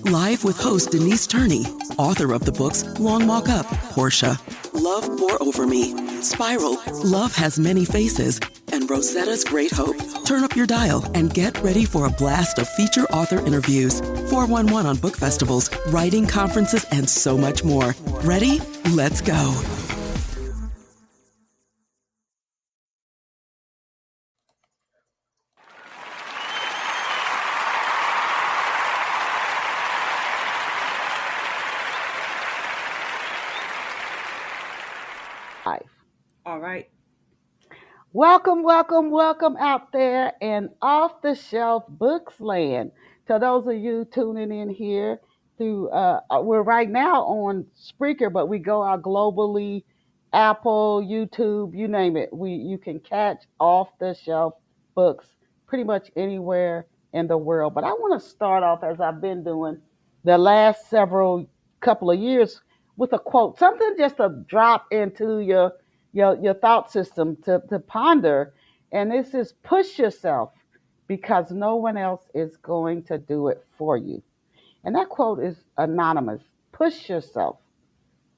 Live with host Denise Turney, author of the books Long Walk Up, Portia, Love Pour Over Me, Spiral, Love Has Many Faces, and Rosetta's Great Hope. Turn up your dial and get ready for a blast of feature author interviews, 411 on book festivals, writing conferences, and so much more. Ready? Let's go. All right. Welcome out there in off the shelf books land. To those of you tuning in here through, we're right now on Spreaker, but we go out globally, Apple, YouTube, you name it. You can catch off the shelf books pretty much anywhere in the world. But I want to start off as I've been doing the last several couple of years with a quote, something just to drop into your thought system to ponder. And this is push yourself because no one else is going to do it for you. And that quote is anonymous. Push yourself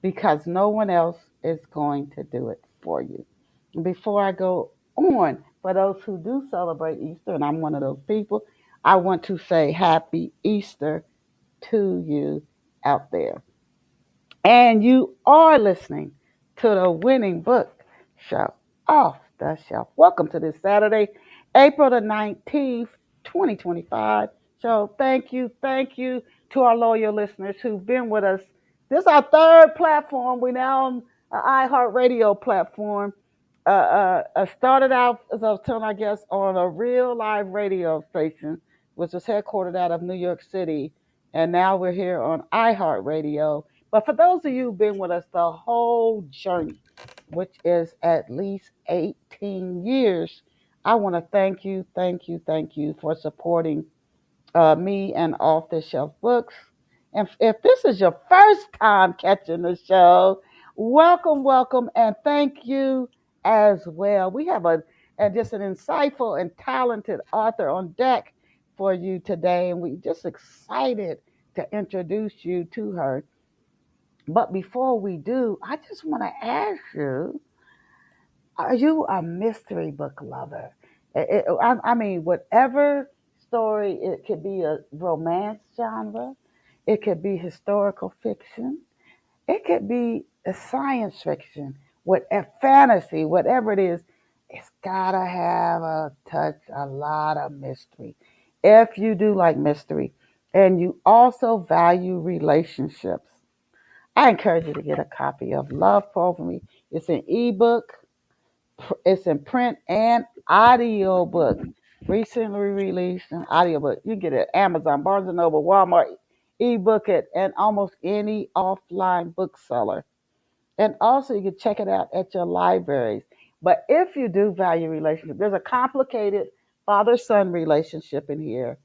because no one else is going to do it for you. And before I go on, for those who do celebrate Easter, and I'm one of those people, I want to say happy Easter to you out there. And you are listening to the Winning Book Show off the shelf. Welcome to this Saturday, April the 19th, 2025. So thank you to our loyal listeners who've been with us. This is our third platform. We're now on an iHeartRadio platform. Started out, as I was telling our guests, on a real live radio station, which was headquartered out of New York City. And now we're here on iHeartRadio. But for those of you who've been with us the whole journey, which is at least 18 years, I want to thank you for supporting me and Off the Shelf Books. And if this is your first time catching the show, welcome, and thank you as well. We have just an insightful and talented author on deck for you today, and we're just excited to introduce you to her. But before we do, I just want to ask you, are you a mystery book lover? I mean, whatever story, it could be a romance genre, it could be historical fiction, it could be a science fiction, whatever fantasy, whatever it is, it's gotta have a lot of mystery. If you do like mystery and you also value relationships, I encourage you to get a copy of Love Pour Me. It's an ebook, it's in print and audio book. Recently released an audiobook. You can get it at Amazon, Barnes and Noble, Walmart, ebook it, and almost any offline bookseller. And also you can check it out at your libraries. But if you do value relationship, there's a complicated father-son relationship in here.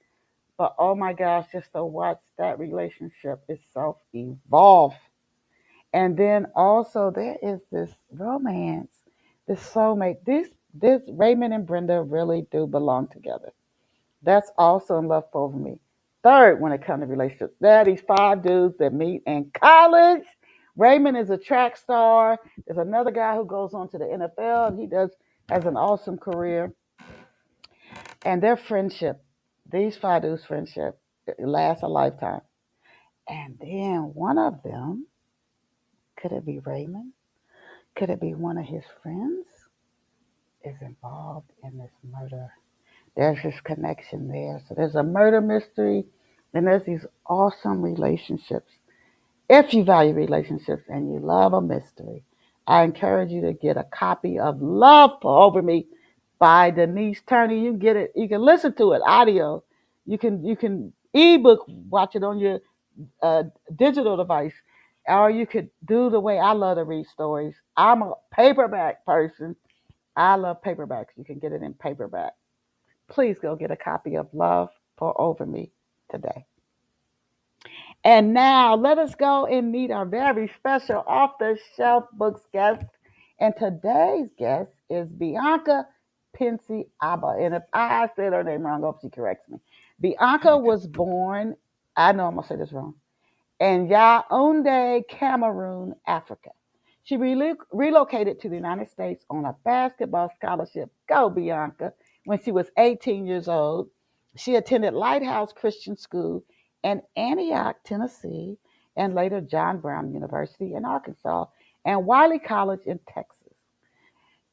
But oh my gosh, just to watch that relationship itself evolve. And then also there is this romance, this soulmate. This Raymond and Brenda really do belong together. That's also in Love Over Me. Third, when it comes to relationships, there are these five dudes that meet in college. Raymond is a track star. There's another guy who goes on to the NFL and he has an awesome career. And their friendship, these five dudes' friendship, it lasts a lifetime. And then one of them, could it be Raymond? Could it be one of his friends? Is involved in this murder. There's this connection there. So there's a murder mystery and there's these awesome relationships. If you value relationships and you love a mystery, I encourage you to get a copy of Love Over Me by Denise Turney. You can get it, you can listen to it audio. You can ebook watch it on your uh, digital device. Or you could do the way I love to read stories. I'm a paperback person. I love paperbacks. You can get it in paperback. Please go get a copy of Love Pour Over Me today. And now let us go and meet our very special off the shelf books guest. And today's guest is Bianca Pensy Aba. And if I said her name wrong, I hope she corrects me. Bianca was born I know I'm gonna say this wrong. In Yaoundé, Cameroon, Africa. She relocated to the United States on a basketball scholarship. Go, Bianca. When she was 18 years old, she attended Lighthouse Christian School in Antioch, Tennessee, and later John Brown University in Arkansas and Wiley College in Texas.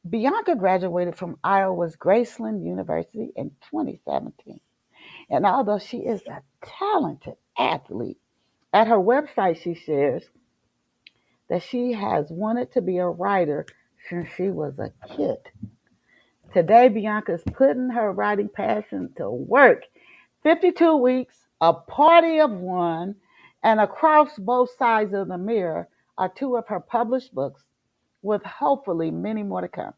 Bianca graduated from Iowa's Graceland University in 2017. And although she is a talented athlete, at her website she shares that she has wanted to be a writer since she was a kid. Today, Bianca is putting her writing passion to work. 52 weeks, a party of one, and across both sides of the mirror are two of her published books, with hopefully many more to come.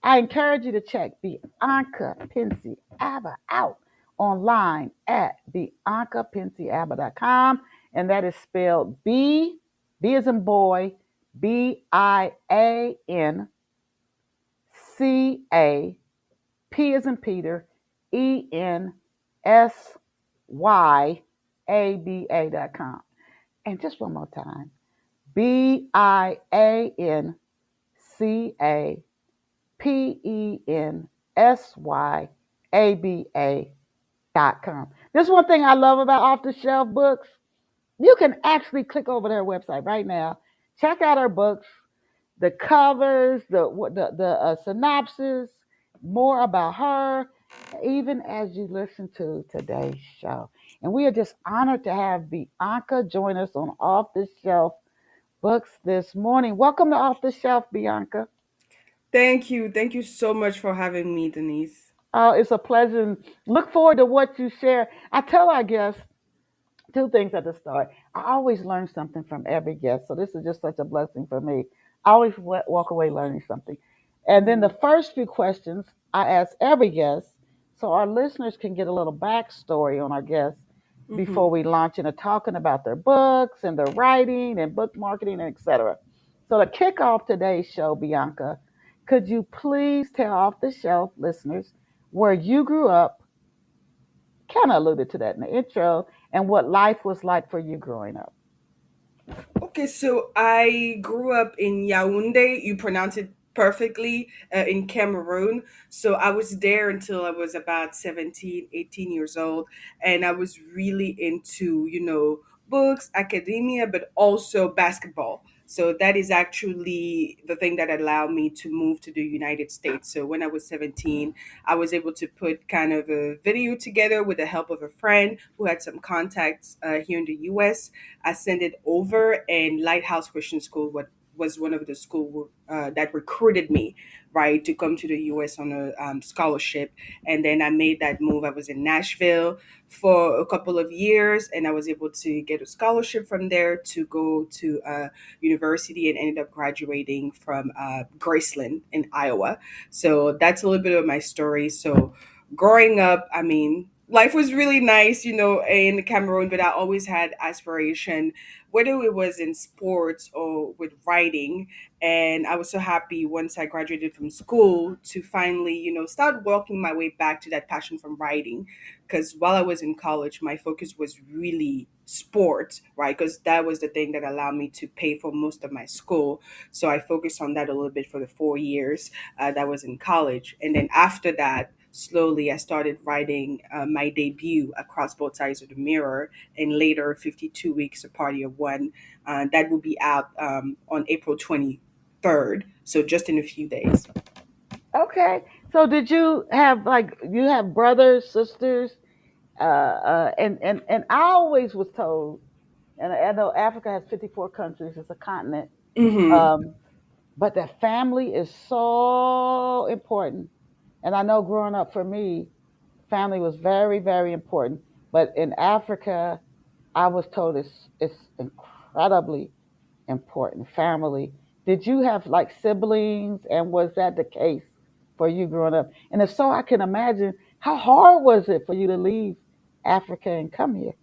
I encourage you to check Bianca Pensy Aba out online at biancapensyaba.com, and that is spelled B as in boy, Bianca, P as in Peter, ENSYABA.com. And just one more time, Bianca Pensy Aba.com. This one thing I love about off the shelf books. You can actually click over their website right now, check out her books, the covers, the synopsis, more about her, even as you listen to today's show. And we are just honored to have Bianca join us on Off the Shelf Books this morning. Welcome to Off the Shelf, Bianca. Thank you. Thank you so much for having me, Denise. Oh, it's a pleasure. And look forward to what you share. I tell our guests two things at the start. I always learn something from every guest. So this is just such a blessing for me. I always walk away learning something. And then the Mhm. first few questions I ask every guest so our listeners can get a little backstory on our guests before Mhm. we launch into talking about their books and their writing and book marketing, etc. So to kick off today's show, Bianca, could you please tell off the shelf listeners where you grew up, kind of alluded to that in the intro, and what life was like for you growing up. Okay, so I grew up in Yaoundé. You pronounce it perfectly, in Cameroon. So I was there until I was about 17, 18 years old. And I was really into, books, academia, but also basketball. So that is actually the thing that allowed me to move to the United States. So when I was 17, I was able to put kind of a video together with the help of a friend who had some contacts here in the US. I sent it over, and Lighthouse Christian School was one of the school that recruited me, right, to come to the U.S. on a scholarship. And then I made that move. I was in Nashville for a couple of years, and I was able to get a scholarship from there to go to university, and ended up graduating from Graceland in Iowa. So that's a little bit of my story. So growing up, I mean, life was really nice, in Cameroon, but I always had aspiration, whether it was in sports or with writing. And I was so happy once I graduated from school to finally, start working my way back to that passion from writing. Because while I was in college, my focus was really sports, right? Because that was the thing that allowed me to pay for most of my school. So I focused on that a little bit for the 4 years that was in college. And then after that, slowly I started writing my debut, Across Both Sides of the Mirror, and later 52 Weeks, A Party of One. That will be out on April 23rd. So just in a few days. Okay. So did you have like you have brothers, sisters, and I always was told, and I know Africa has 54 countries, it's a continent, Hmm. um, but that family is so important. And I know growing up for me, family was very, very important. But in Africa, I was told it's incredibly important. Family. Did you have like siblings, and was that the case for you growing up? And if so, I can imagine how hard was it for you to leave Africa and come here?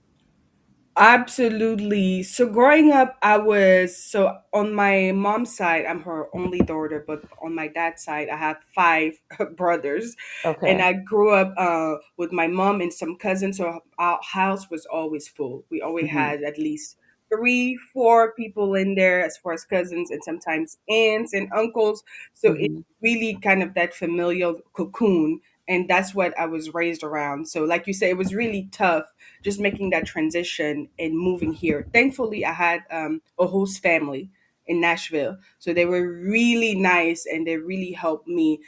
Absolutely. So growing up, I was so on my mom's side, I'm her only daughter, but on my dad's side, I have five brothers, and Okay. I grew up with my mom and some cousins. So our house was always full. We always Hmm. had at least three, four people in there as far as cousins, and sometimes aunts and uncles. So it Hmm. really kind of that familial cocoon, and that's what I was raised around. So, like you said, it was really tough just making that transition and moving here. Thankfully, I had a host family in Nashville, so they were really nice and they really helped me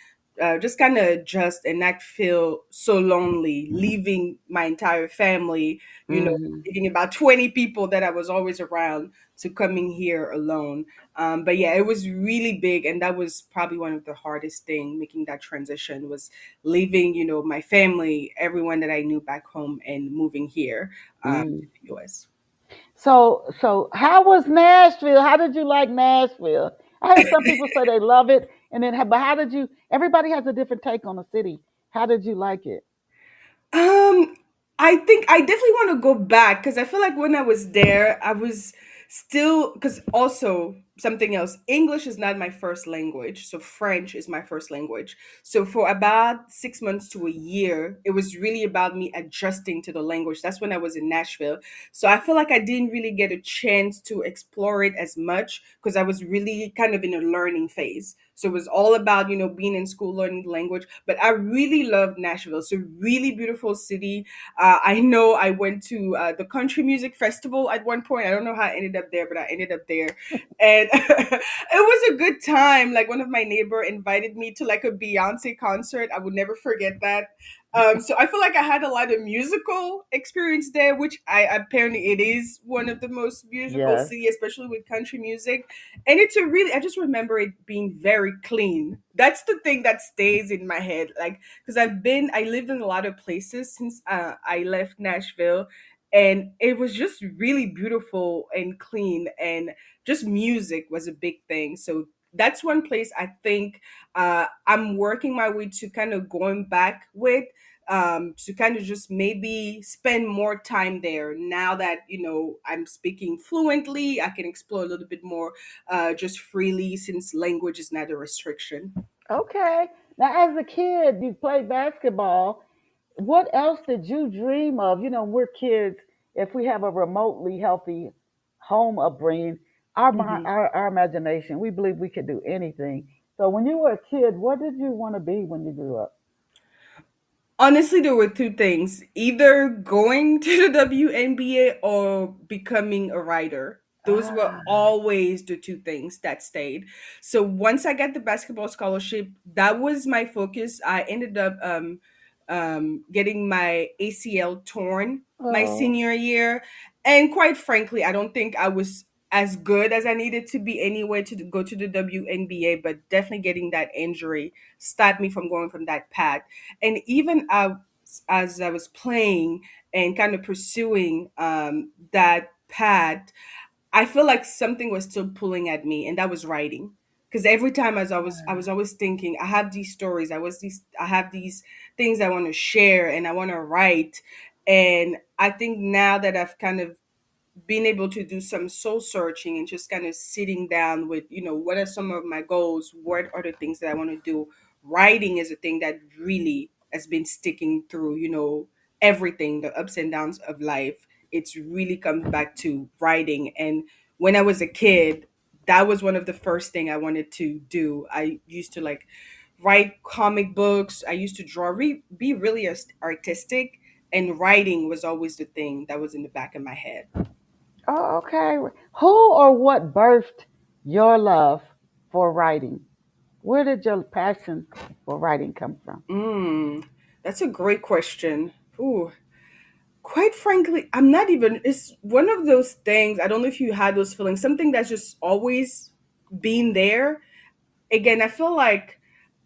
just kind of adjust and not feel so lonely, leaving my entire family. You know, Hmm. leaving about 20 people that I was always around to coming here alone. But yeah, it was really big, and that was probably one of the hardest thing making that transition was leaving, my family, everyone that I knew back home, and moving here to Hmm. the US. So how was Nashville? How did you like Nashville? I heard some people say they love it, and then but how did you? Everybody has a different take on the city. How did you like it? Um, I think I definitely want to go back because I feel like when I was there, I was still because also something else. English is not my first language, so French is my first language. So for about 6 months to a year, it was really about me adjusting to the language. That's when I was in Nashville. So I feel like I didn't really get a chance to explore it as much because I was really kind of in a learning phase. So it was all about, being in school, learning the language. But I really loved Nashville. It's a really beautiful city. I know I went to the country music festival at one point. I don't know how I ended up there, but I ended up there. And it was a good time. Like one of my neighbor invited me to like a Beyonce concert. I would never forget that. So I feel like I had a lot of musical experience there, which I apparently it is one of the most musical Yes. city, especially with country music. And it's a really, I just remember it being very clean. That's the thing that stays in my head. Like, because I lived in a lot of places since I left Nashville. And it was just really beautiful and clean. And just music was a big thing. So that's one place I think I'm working my way to kind of going back with to kind of just maybe spend more time there now that I'm speaking fluently. I can explore a little bit more just freely since language is not a restriction. Okay. Now, as a kid, you played basketball. What else did you dream of? You know, we're kids. If we have a remotely healthy home upbringing, Mhm. our imagination, we believe we could do anything. So, when you were a kid, what did you want to be when you grew up? Honestly, there were two things: either going to the WNBA or becoming a writer. Those were Ah, always the two things that stayed. So once I got the basketball scholarship, that was my focus. I ended up getting my ACL torn my oh, senior year. And quite frankly, I don't think I was as good as I needed to be anyway to go to the WNBA, but definitely getting that injury stopped me from going from that path. And even as I was playing and kind of pursuing that path, I feel like something was still pulling at me, and that was writing. Because every time as I was always thinking, I have these stories, I have these things I want to share and I want to write. And I think now that I've kind of being able to do some soul searching and just kind of sitting down with, what are some of my goals? What are the things that I want to do? Writing is a thing that really has been sticking through, everything, the ups and downs of life. It's really comes back to writing. And when I was a kid, that was one of the first thing I wanted to do. I used to like write comic books. I used to draw, be really artistic, and writing was always the thing that was in the back of my head. oh, okay. Who or what birthed your love for writing? Where did your passion for writing come from? Mm, that's a great question. Ooh, quite frankly, I'm not even. It's one of those things. I don't know if you had those feelings. Something that's just always been there. Again, I feel like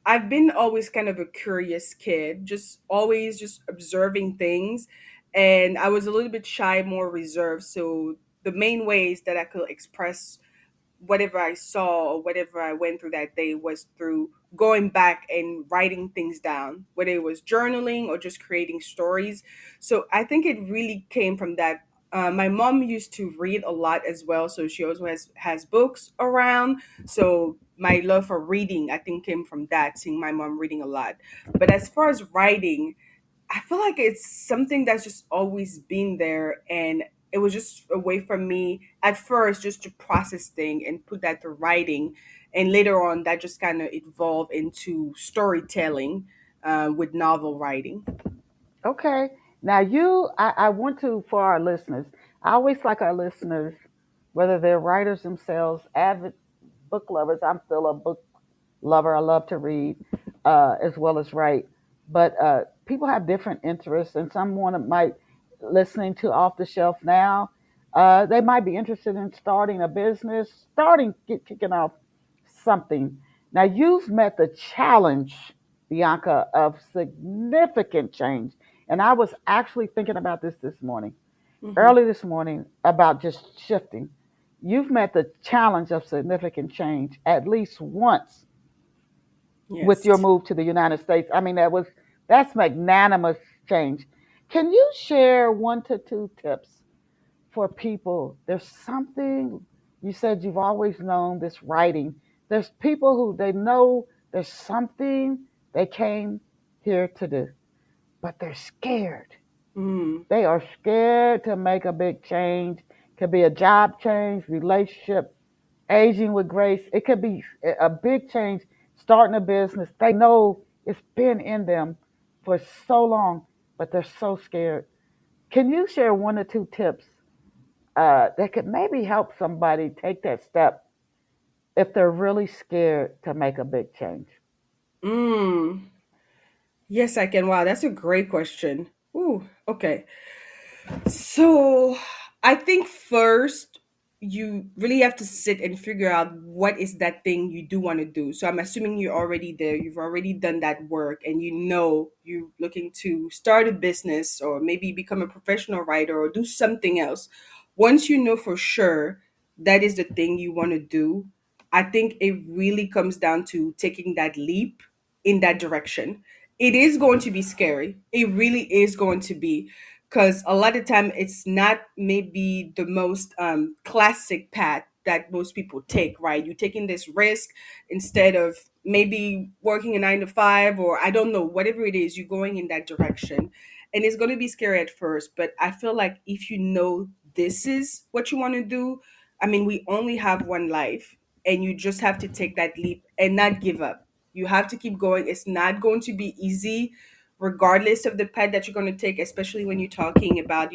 I've been always kind of a curious kid, just always just observing things. And I was a little bit shy, more reserved. So the main ways that I could express whatever I saw or whatever I went through that day was through going back and writing things down, whether it was journaling or just creating stories. So I think it really came from that. My mom used to read a lot as well, so she also has books around. So my love for reading, I think, came from that, seeing my mom reading a lot. But as far as writing, I feel like it's something that's just always been there, and it was just a way for me at first just to process thing and put that to writing, and later on that just kind of evolved into storytelling with novel writing. Okay. Now I want to, for our listeners, I always like our listeners, whether they're writers themselves, avid book lovers. I'm still a book lover. I love to read, as well as write. But people have different interests, and someone might listening to off the shelf now. They might be interested in starting a business, kicking off something. Now you've met the challenge, Bianca, of significant change, and I was actually thinking about this morning, Hmm. early this morning, about just shifting. You've met the challenge of significant change at least once with your Yes. move to the United States. I mean, that's magnanimous change. Can you share 1 to 2 tips for people? There's something you said you've always known this writing. There's people who they know there's something they came here to do, but they're scared. Mm. They are scared to make a big change. Could be a job change, relationship, aging with grace. It could be a big change, starting a business. They know it's been in them for so long, but they're so scared. Can you share 1 or 2 tips that could maybe help somebody take that step if they're really scared to make a big change? Mm. Yes, I can. Wow, that's a great question. Ooh, okay. So I think first you really have to sit and figure out what is that thing you do want to do. So I'm assuming you're already there. You've already done that work and you know you're looking to start a business or maybe become a professional writer or do something else. Once you know for sure that is the thing you want to do, I think it really comes down to taking that leap in that direction. It is going to be scary. It really is going to be, because a lot of time it's not maybe the most classic path that most people take, right? You're taking this risk instead of maybe working a 9 to 5, or I don't know, whatever it is, you're going in that direction, and it's going to be scary at first, but I feel like if you know this is what you want to do, I mean, we only have one life, and you just have to take that leap and not give up. You have to keep going. It's not going to be easy regardless of the path that you're going to take, especially when you're talking about,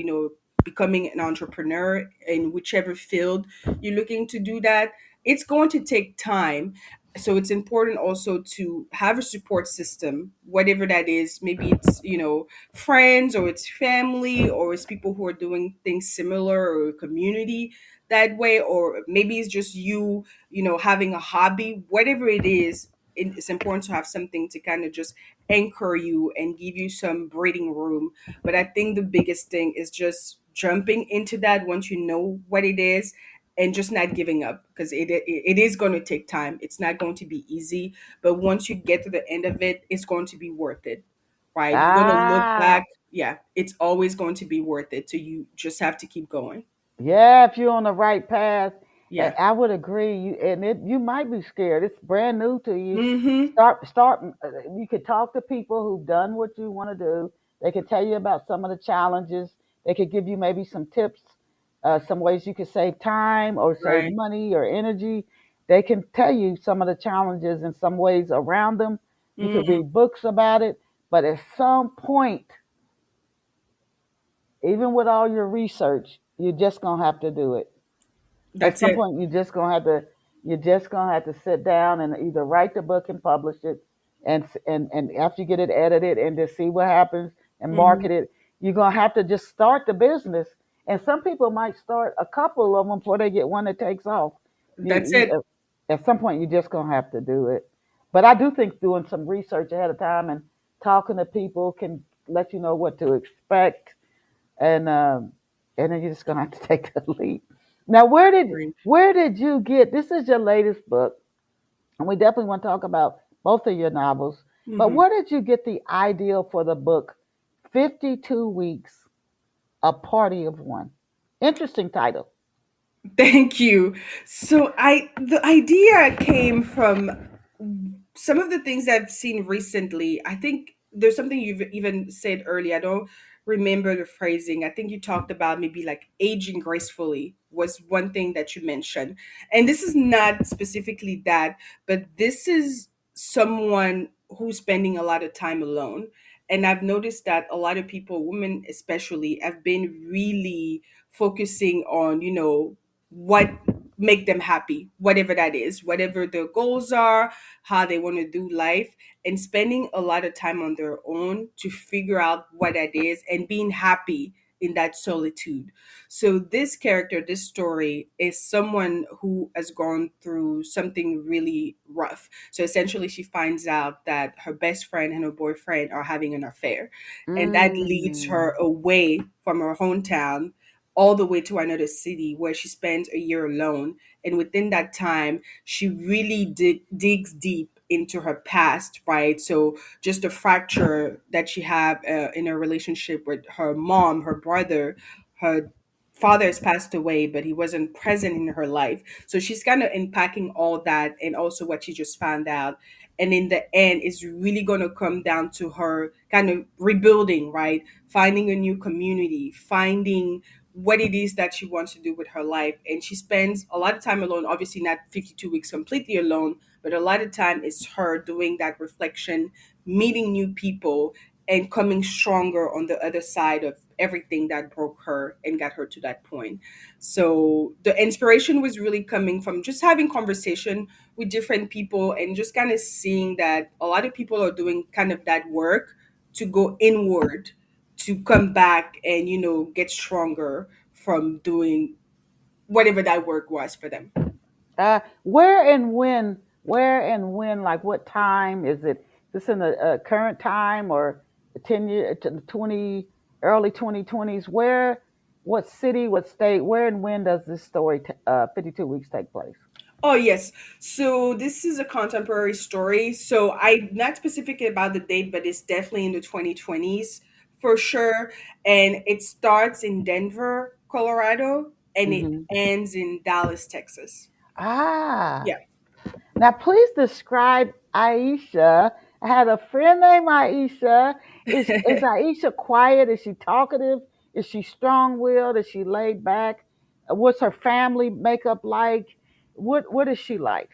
becoming an entrepreneur in whichever field you're looking to do that. It's going to take time. So it's important also to have a support system, whatever that is. Maybe it's, friends, or it's family, or it's people who are doing things similar, or a community that way, or maybe it's just you, having a hobby, whatever it is. It's important to have something to kind of just anchor you and give you some breathing room. But I think the biggest thing is just jumping into that once you know what it is, and just not giving up, because it is going to take time. It's not going to be easy, but once you get to the end of it, it's going to be worth it, right? You're going to look Ah, back. Yeah, it's always going to be worth it. So you just have to keep going. yeah, if you're on the right path, Yeah. I would agree. You might be scared. It's brand new to you. Mm-hmm. Start. You could talk to people who've done what you want to do. They could tell you about some of the challenges. They could give you maybe some tips, some ways you could save time or save Right. money or energy. They can tell you some of the challenges and some ways around them. You could Mm, read books about it. But at some point, even with all your research, you're just gonna have to do it. At that's some it. point you're just gonna have to sit down and either write the book and publish it, and after you get it edited and just see what happens and Hmm. market it, you're gonna have to just start the business. And some people might start a couple of them before they get one that takes off. That's it. At some point you're just gonna have to do it. But I do think doing some research ahead of time and talking to people can let you know what to expect, and and then you're just gonna have to take the leap. Now, where did you get? This is your latest book, and we definitely want to talk about both of your novels. But Hmm. where did you get the idea for the book, 52 Weeks, A Party of One? Interesting title. Thank you. So the idea came from some of the things I've seen recently. I think there's something you've even said earlier. I don't remember the phrasing. I think you talked about maybe like aging gracefully was one thing that you mentioned. And this is not specifically that, but this is someone who's spending a lot of time alone. And I've noticed that a lot of people, women especially, have been really focusing on, what make them happy, whatever that is, whatever their goals are, how they want to do life, and spending a lot of time on their own to figure out what that is and being happy in that solitude. So this character, this story is someone who has gone through something really rough. So essentially she finds out that her best friend and her boyfriend are having an affair, and that leads Mm. her away from her hometown all the way to another city where she spends a year alone. And within that time, she really digs deep into her past, right? So just the fracture that she have in her relationship with her mom, her brother, her father has passed away, but he wasn't present in her life. So she's kind of unpacking all that and also what she just found out. And in the end, it's really going to come down to her kind of rebuilding, right? Finding a new community, finding what it is that she wants to do with her life. And she spends a lot of time alone, obviously not 52 weeks completely alone, but a lot of time is her doing that reflection, meeting new people, and coming stronger on the other side of everything that broke her and got her to that point. So the inspiration was really coming from just having conversation with different people and just kind of seeing that a lot of people are doing kind of that work to go inward, to come back and get stronger from doing whatever that work was for them. Where and when? Where and when? Like what time is it? This in the current time or 10 year, 20, early 2020s? Where? What city? What state? Where and when does this story, 52 weeks, take place? Oh yes. So this is a contemporary story. So I'm not specific about the date, but it's definitely in the 2020s for sure. And it starts in Denver, Colorado, and it Hmm. ends in Dallas, Texas. Ah. Yeah. Now, please describe Aisha. I had a friend named Aisha. Is Aisha quiet? Is she talkative? Is she strong-willed? Is she laid back? What's her family makeup like? What is she like?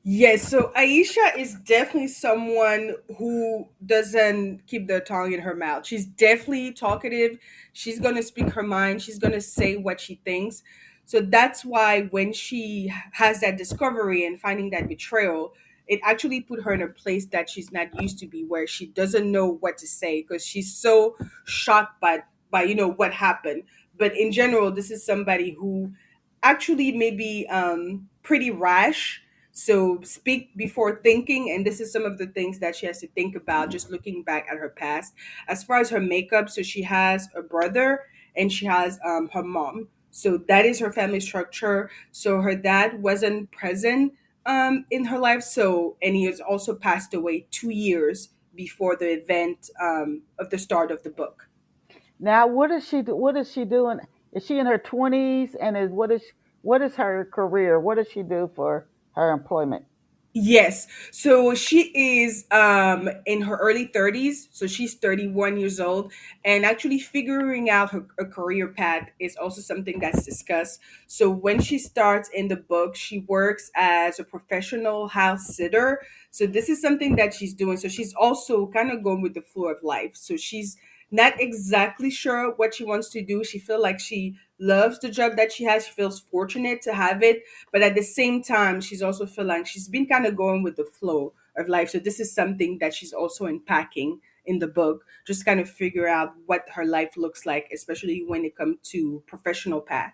Yes, so Aisha is definitely someone who doesn't keep their tongue in her mouth. She's definitely talkative. She's going to speak her mind. She's going to say what she thinks. So that's why when she has that discovery and finding that betrayal, it actually put her in a place that she's not used to be, where she doesn't know what to say because she's so shocked by what happened. But in general, this is somebody who actually maybe pretty rash, so speak before thinking, and this is some of the things that she has to think about just looking back at her past. As far as her makeup, so she has a brother and she has her mom. So that is her family structure. So her dad wasn't present in her life. So and he has also passed away 2 years before the event of the start of the book. Now, what is she? What is she doing? Is she in her 20s? And what is her career? What does she do for her employment? Yes. So she is in her early 30s. So she's 31 years old, and actually figuring out her career path is also something that's discussed. So when she starts in the book, she works as a professional house sitter. So this is something that she's doing. So she's also kind of going with the flow of life. So she's not exactly sure what she wants to do. She feels like she loves the job that she has. She feels fortunate to have it, but at the same time she's also feel like she's been kind of going with the flow of life. So this is something that she's also unpacking in the book, just kind of figure out what her life looks like, especially when it comes to professional path.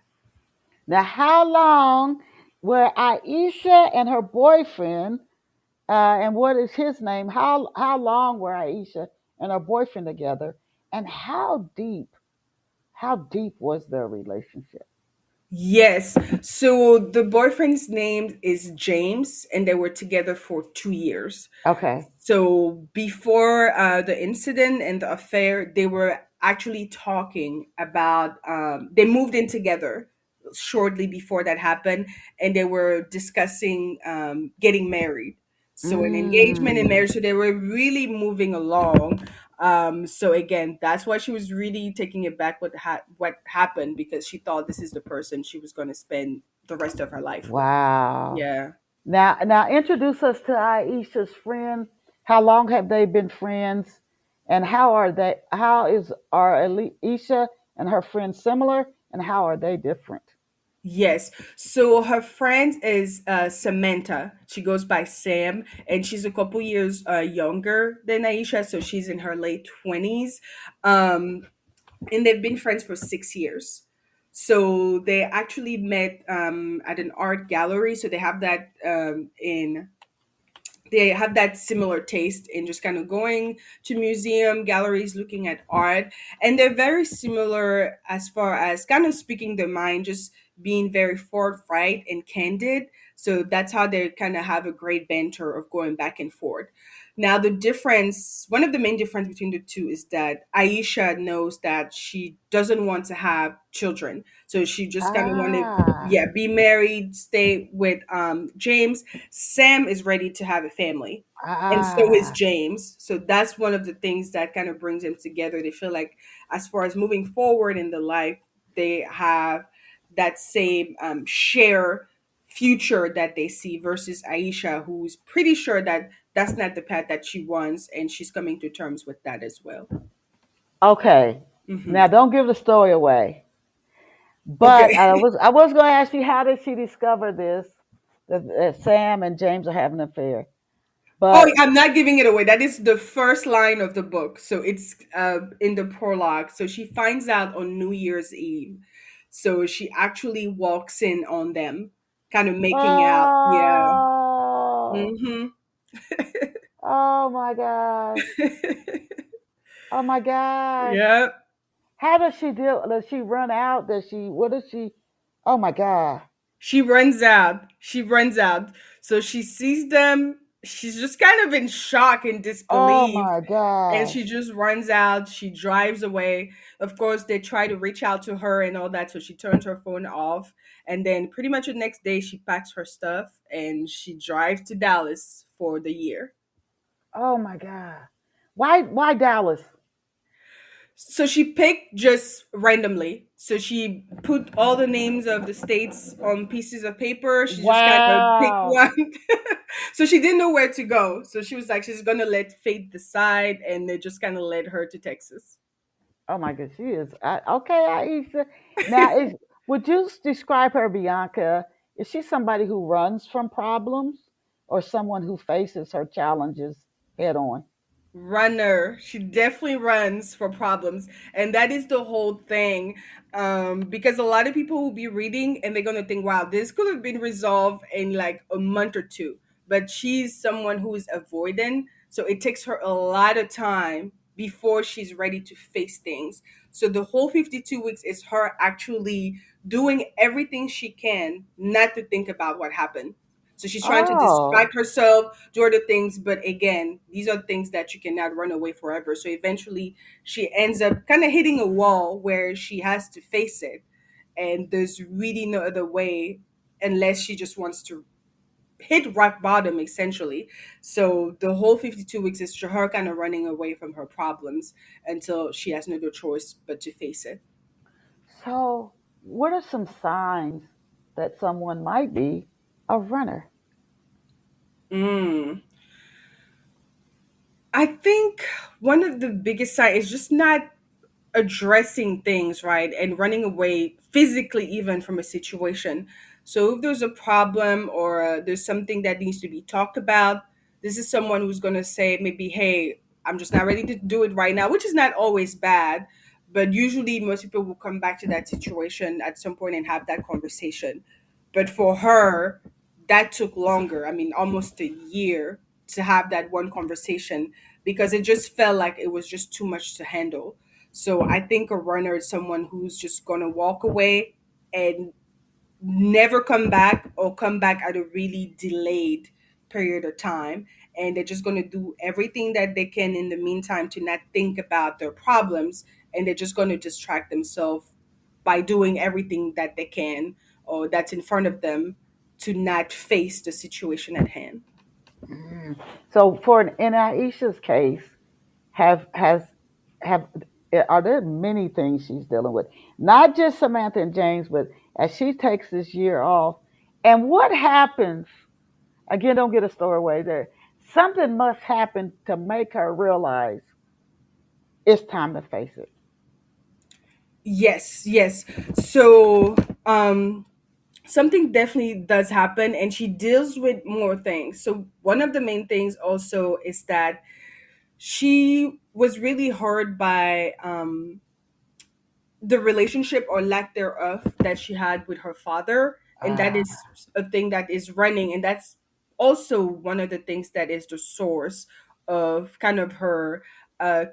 Now, how long were Aisha and her boyfriend, and what is his name? How long were Aisha and her boyfriend together, and how deep was their relationship? Yes. So the boyfriend's name is James, and they were together for 2 years. Okay. So before the incident and the affair, they were actually talking about, they moved in together shortly before that happened, and they were discussing getting married. So an engagement and Mm. marriage. So they were really moving along. So again, that's why she was really taking it back what happened, because she thought this is the person she was going to spend the rest of her life with. Wow. Yeah. Now introduce us to Aisha's friend. How long have they been friends? And how are they? How is are Aisha and her friend similar? And how are they different? Yes. So her friend is Samantha. She goes by Sam, and she's a couple years younger than Aisha. So she's in her late 20s. Um, and they've been friends for 6 years. So they actually met at an art gallery. So they have that similar taste in just kind of going to museum galleries, looking at art, and they're very similar as far as kind of speaking their mind, just being very forthright and candid. So that's how they kind of have a great banter of going back and forth. Now the difference, one of the main difference between the two, is that Aisha knows that she doesn't want to have children, so she just kind of want to, Ah, yeah, be married, stay with James. Sam is ready to have a family, and so is ah. James. So that's one of the things that kind of brings them together. They feel like, as far as moving forward in the life, they have that same share future that they see, versus Aisha, who's pretty sure that that's not the path that she wants, and she's coming to terms with that as well. Okay. Hmm. Now don't give the story away. Okay. But I was going to ask you, how did she discover this, that Sam and James are having an affair? Oh, But I'm not giving it away. That is the first line of the book. So it's in the prologue. So she finds out on New Year's Eve. So she actually walks in on them, kind of making out. Yeah. oh, Mm-hmm. oh my gosh, oh my gosh. Yeah. How does she deal? Does she run out? Does she? What does she? Oh my god. She runs out. She runs out. So she sees them. She's just kind of in shock and Oh disbelief. my And she gosh. just runs out. She drives away. Of course, they try to reach out to her and all that. So she turns her phone off. And then pretty much the next day, she packs her stuff and she drives to Dallas for the year. Oh my god. Why Dallas? So she picked just randomly. So she put all the names of the states on pieces of paper. She just kind of picked Wow. one. So she didn't know where to go. So she was like, she's gonna let fate decide, and they just kind of led her to Texas. Oh my god, she is okay, Aisha. Now, is would you describe her, Bianca? Is she somebody who runs from problems, or someone who faces her challenges head on? Runner. She definitely runs for problems. And that is the whole thing. Because a lot of people will be reading and they're gonna think, wow, this could have been resolved in like a month or two. But she's someone who is avoidant. So it takes her a lot of time before she's ready to face things. So the whole 52 weeks is her actually doing everything she can not to think about what happened. So she's trying to Oh, distract herself, do other things, but again, these are things that you cannot run away forever. So eventually, she ends up kind of hitting a wall where she has to face it, and there's really no other way unless she just wants to hit rock bottom, essentially. So the whole 52 weeks is her kind of running away from her problems until she has no other choice but to face it. so what are some signs that someone might be a runner? Mm. I think one of the biggest signs is just not addressing things, right, and running away physically even from a situation. So if there's a problem or there's something that needs to be talked about, this is someone who's going to say maybe, hey, I'm just not ready to do it right now, which is not always bad, but usually most people will come back to that situation at some point and have that conversation. But for her, that took longer. I mean, almost a year to have that one conversation, because it just felt like it was just too much to handle. So I think a runner is someone who's just going to walk away and never come back, or come back at a really delayed period of time. And they're just going to do everything that they can in the meantime to not think about their problems and they're just going to distract themselves by doing everything that they can or that's in front of them to not face the situation at hand. Mm. So in Aisha's case, have has have are there many things she's dealing with? Not just Samantha and James, but as she takes this year off, and what happens again? Don't get a story away there. Something must happen to make her realize it's time to face it. Yes, yes. So, something definitely does happen, and she deals with more things. So, one of the main things also is that she was really hurt by the relationship or lack thereof that she had with her father, and that Ah, is a thing that is running, and that's also one of the things that is the source of kind of her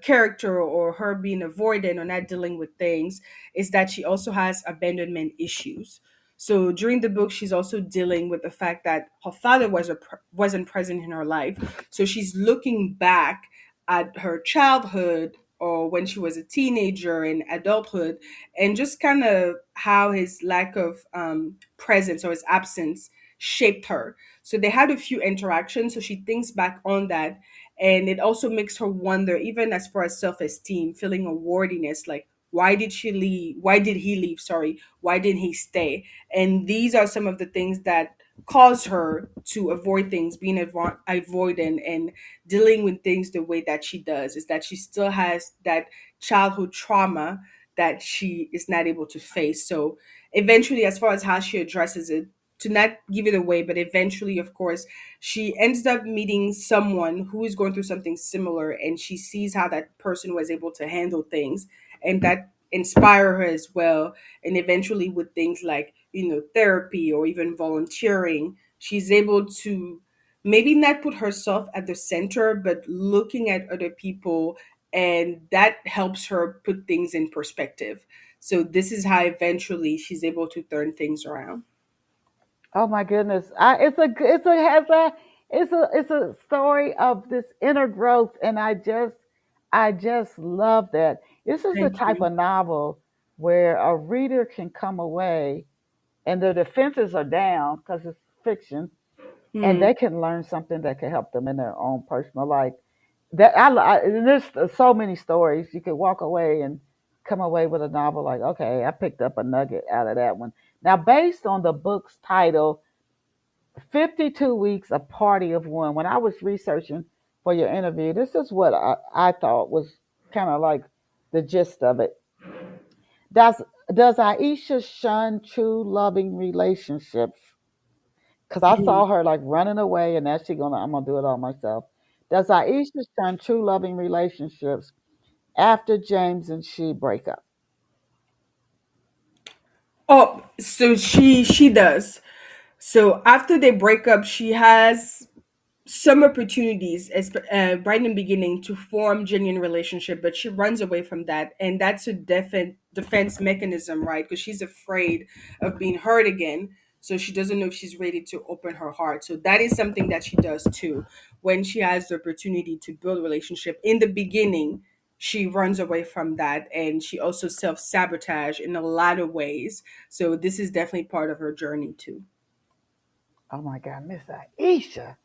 character or her being avoidant or not dealing with things, is that she also has abandonment issues. So during the book she's also dealing with the fact that her father wasn't present in her life, so she's looking back at her childhood or when she was a teenager and adulthood, and just kind of how his lack of presence or his absence shaped her. So they had a few interactions. So she thinks back on that. And it also makes her wonder, even as far as self esteem, feeling a wordiness like, why did she leave? Why did he leave? Sorry. Why didn't he stay? And these are some of the things that cause her to avoid things, being avoidant and dealing with things the way that she does, is that she still has that childhood trauma that she is not able to face. So eventually, as far as how she addresses it, to not give it away, but eventually, of course, she ends up meeting someone who is going through something similar, and she sees how that person was able to handle things, and that inspire her as well. And eventually, with things like therapy or even volunteering, she's able to maybe not put herself at the center, but looking at other people, and that helps her put things in perspective. So this is how eventually she's able to turn things around. oh my goodness! It's a has a it's a story of this inner growth, and I just love that. This is the Thank type you. of novel where a reader can come away and their defenses are down because it's fiction, and Hmm. they can learn something that can help them in their own personal life. And there's so many stories you could walk away and come away with a novel like, okay, I picked up a nugget out of that one. Now, based on the book's title, 52 Weeks, A Party of One, when I was researching for your interview, this is what I thought was kind of like the gist of it. Does does Aisha shun true loving relationships? Because I saw her like running away, and now I'm gonna do it all myself. Does Aisha shun true loving relationships after James and she break up? Oh, so she does. So after they break up, she has some opportunities as right in the beginning to form genuine relationship, but she runs away from that, and that's a defense mechanism, right? Because she's afraid of being hurt again, so she doesn't know if she's ready to open her heart. So that is something that she does too. When she has the opportunity to build a relationship in the beginning, she runs away from that, and she also self-sabotage in a lot of ways. So this is definitely part of her journey too. Oh my God, Miss Aisha.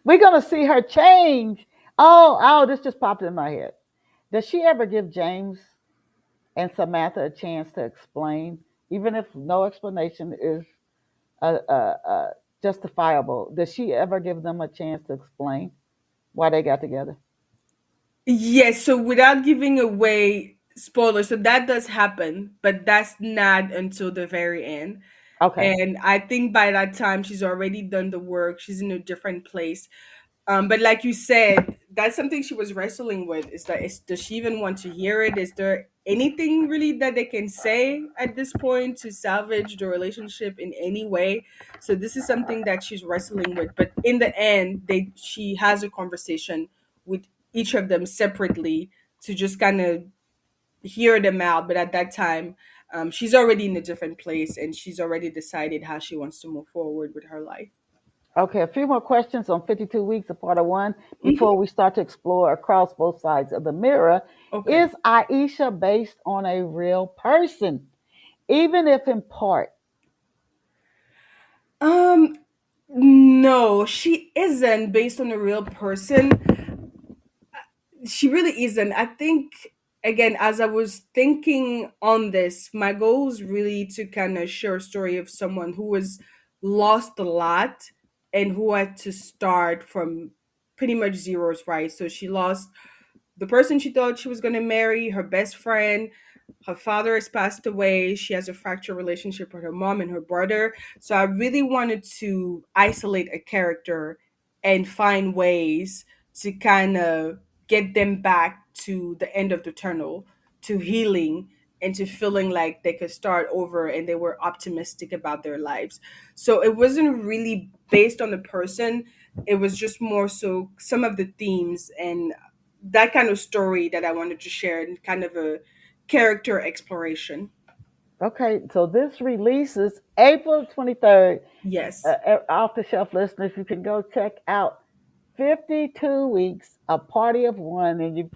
We're gonna see her change. Oh, this just popped in my head. Does she ever give James and Samantha a chance to explain, even if no explanation is justifiable? Does she ever give them a chance to explain why they got together? Yes, so without giving away spoilers, so that does happen, but that's not until the very end. Okay. And I think by that time she's already done the work. She's in a different place. But like you said, that's something she was wrestling with. Is that does she even want to hear it? Is there anything really that they can say at this point to salvage the relationship in any way? So this is something that she's wrestling with. But in the end, she has a conversation with each of them separately to just kind of hear them out. But at that time, she's already in a different place, and she's already decided how she wants to move forward with her life. Okay, a few more questions on 52 weeks of part of one before Hmm. we start to explore across both sides of the mirror. Okay. Is Aisha based on a real person, even if in part? Um, no, she isn't based on a real person. She really isn't. I think, again, as I was thinking on this, my goal was really to kind of share a story of someone who was lost a lot and who had to start from pretty much zeros, right? So she lost the person she thought she was going to marry, her best friend. Her father has passed away. She has a fractured relationship with her mom and her brother. So I really wanted to isolate a character and find ways to kind of get them back to the end of the tunnel, to healing, and to feeling like they could start over and they were optimistic about their lives. So it wasn't really based on the person, it was just more so some of the themes and that kind of story that I wanted to share and kind of a character exploration. Okay, so this releases April 23rd. Yes. Off the shelf listeners, you can go check out 52 Weeks, A Party of One. And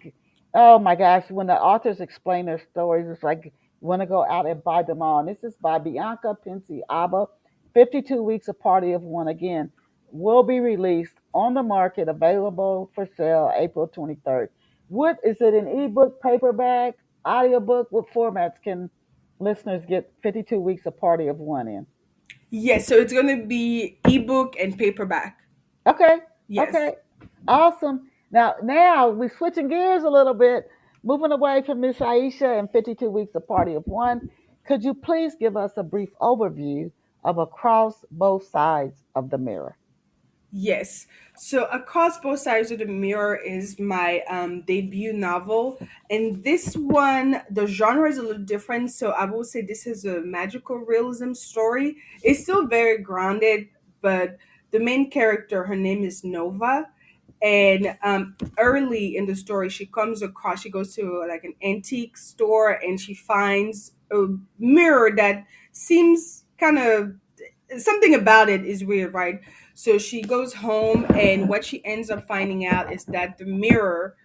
oh my gosh, when the authors explain their stories, it's like you want to go out and buy them all. And this is by Bianca Pensy Aba. 52 Weeks, A Party of One, again, will be released on the market, available for sale April 23rd. What is it, an ebook, paperback, audiobook? What formats can listeners get 52 Weeks, A Party of One in? Yes, so it's going to be ebook and paperback. Okay, Yes. okay, awesome. Now we're switching gears a little bit, moving away from Miss Aisha and 52 Weeks, A Party of One. Could you please give us a brief overview of Across Both Sides of the Mirror? Yes. So Across Both Sides of the Mirror is my debut novel. And this one, the genre is a little different. So I will say this is a magical realism story. It's still very grounded, but the main character, her name is Nova. And early in the story, she goes to like an antique store and she finds a mirror that seems kind of something about it is weird, right? So she goes home, and what she ends up finding out is that the mirror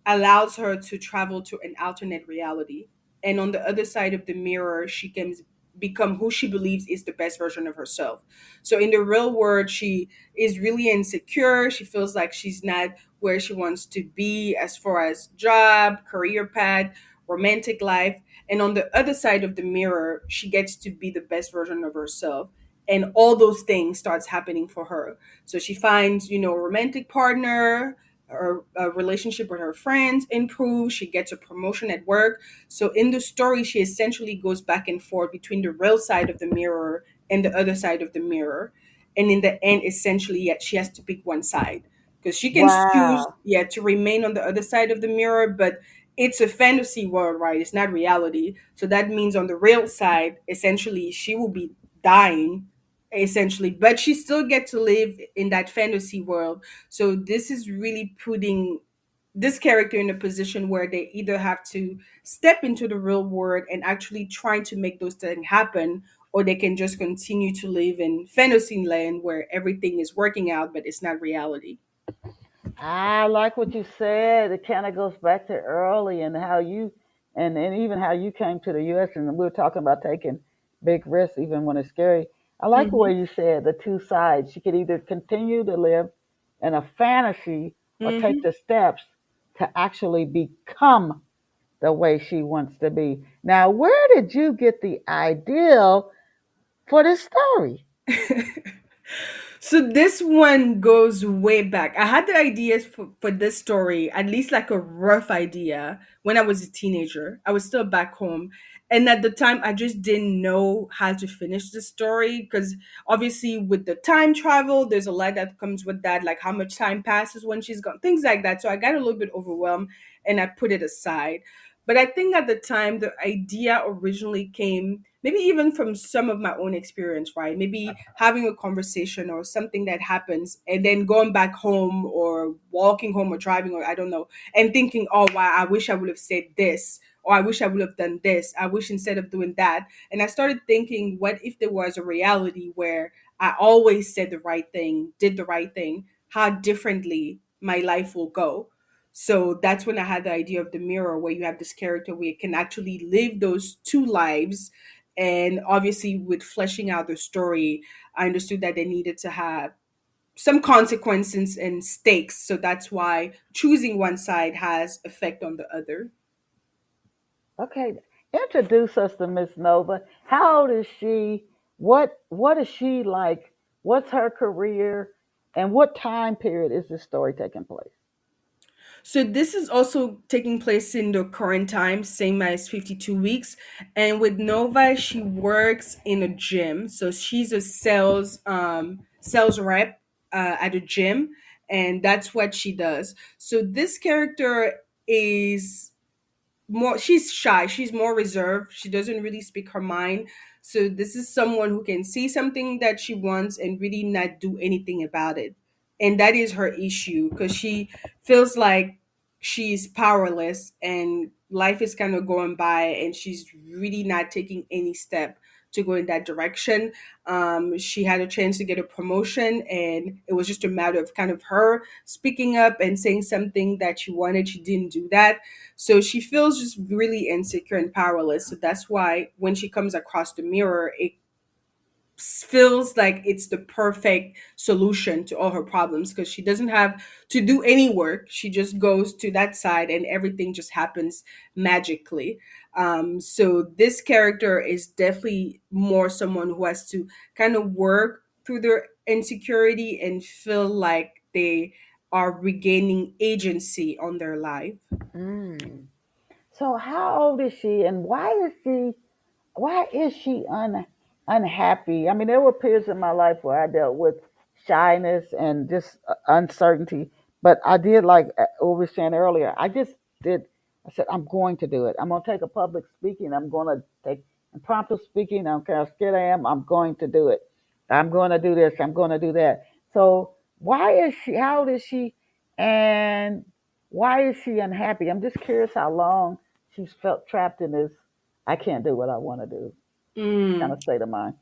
allows her to travel to an alternate reality. And on the other side of the mirror, she can become who she believes is the best version of herself. So in the real world, she is really insecure. She feels like she's not where she wants to be as far as job, career path, romantic life. And on the other side of the mirror, she gets to be the best version of herself. And all those things starts happening for her. So she finds, a romantic partner, her relationship with her friends improves. She gets a promotion at work. So in the story, she essentially goes back and forth between the real side of the mirror and the other side of the mirror. And in the end, essentially, yet she has to pick one side because she can choose, Wow. yeah, to remain on the other side of the mirror, but it's a fantasy world, right? It's not reality. So that means on the real side, essentially, she will be dying essentially, but she still get to live in that fantasy world. So this is really putting this character in a position where they either have to step into the real world and actually try to make those things happen, or they can just continue to live in fantasy land where everything is working out but it's not reality. I like what you said. It kind of goes back to early and how you, and even how you came to the U.S. and we were talking about taking big risks even when it's scary. I like the way Hmm. you said the two sides. She could either continue to live in a fantasy or take Hmm. the steps to actually become the way she wants to be. Now, where did you get the idea for this story? So this one goes way back. I had the ideas for this story, at least like a rough idea, when I was a teenager. I was still back home. And at the time, I just didn't know how to finish the story because obviously, with the time travel, there's a lot that comes with that, like how much time passes when she's gone, things like that. So I got a little bit overwhelmed and I put it aside. But I think at the time, the idea originally came maybe even from some of my own experience, right? Maybe having a conversation or something that happens and then going back home or walking home or driving or I don't know, and thinking, oh, wow, I wish I would have said this or I wish I would have done this. I wish instead of doing that. And I started thinking, what if there was a reality where I always said the right thing, did the right thing, how differently my life will go. So that's when I had the idea of the mirror, where you have this character where you can actually live those two lives. And obviously, with fleshing out the story, I understood that they needed to have some consequences and stakes. So that's why choosing one side has effect on the other. Okay, introduce us to Miss Nova. How old is she? What is she like? What's her career? And what time period is this story taking place? So this is also taking place in the current time, same as 52 weeks. And with Nova, she works in a gym. So she's a sales rep at a gym, and that's what she does. So this character is more, she's shy, she's more reserved, she doesn't really speak her mind. So this is someone who can see something that she wants and really not do anything about it. And that is her issue, because she feels like she's powerless and life is kind of going by and she's really not taking any step to go in that direction. She had a chance to get a promotion, and it was just a matter of kind of her speaking up and saying something that she wanted. She didn't do that, so she feels just really insecure and powerless. So that's why when she comes across the mirror, it feels like it's the perfect solution to all her problems, because she doesn't have to do any work. She just goes to that side and everything just happens magically. So this character is definitely more someone who has to kind of work through their insecurity and feel like they are regaining agency on their life. Mm. So how old is she, and why is she unhappy? I mean, there were periods in my life where I dealt with shyness and just uncertainty, but I did like we were saying earlier. I just did. I said I'm going to do it. I'm going to take a public speaking. I'm going to take impromptu speaking. I don't care how scared I am. I'm going to do it. I'm going to do this. I'm going to do that. So why is she? How old is she? And why is she unhappy? I'm just curious how long she's felt trapped in this. I can't do what I want to do kind Mm. of state of mind.